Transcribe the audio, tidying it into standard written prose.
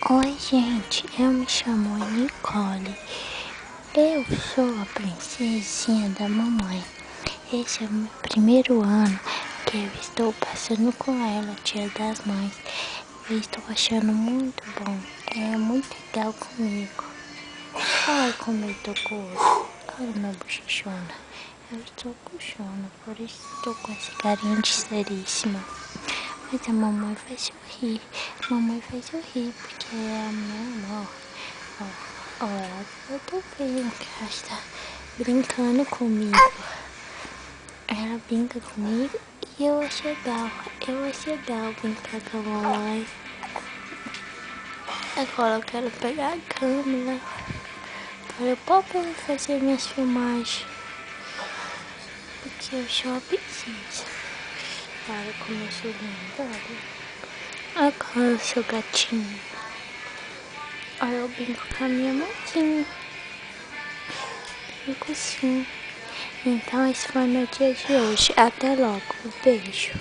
Oi, gente, eu me chamo Nicole. Eu sou a princesinha da mamãe. Esse é o meu primeiro ano que eu estou passando com ela, Dia das Mães. Eu estou achando muito bom. É muito legal comigo. Olha como eu tô gordo. Olha minha bochechona. Eu estou puxando, por isso estou com essa carinha de seríssima. Mas a mamãe faz eu rir. Mamãe faz eu rir porque é a minha amor. Ó, ela eu tô bem, ela está brincando comigo. Ela brinca comigo e eu acho legal. Eu acho legal brincar com a mamãe. Agora eu quero pegar a câmera para eu poder fazer minhas filmagens. Porque eu sou a princesa. Olha como eu sou linda, olha. Agora eu sou gatinho. Olha, eu brinco com a minha mãozinha. Brinco assim. Então esse foi meu dia de hoje. Até logo. Beijo.